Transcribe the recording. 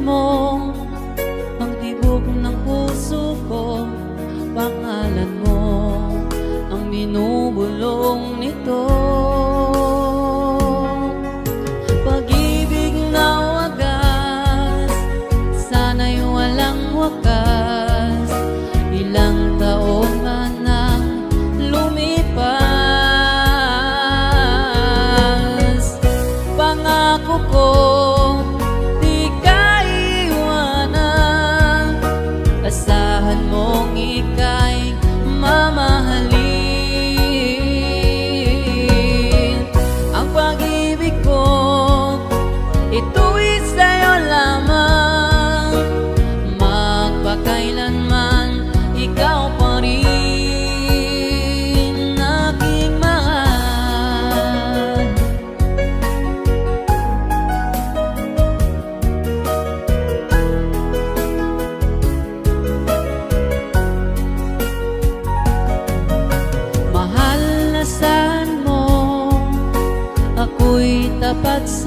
mo ang tibok ng puso ko, pangalan mo ang binubulong nito. Pag-ibig na wagas, sana'y walang wakas. Ilang taon na nang lumipas, pangako ko di ka iwanan. Asahan mong ika'y mamahalin. Ang pag-ibig ko, ito'y sa'yo lamang. Magpakailanman, ikaw pa rin aking mahal. Mahal na saan mo, ako'y tapat sa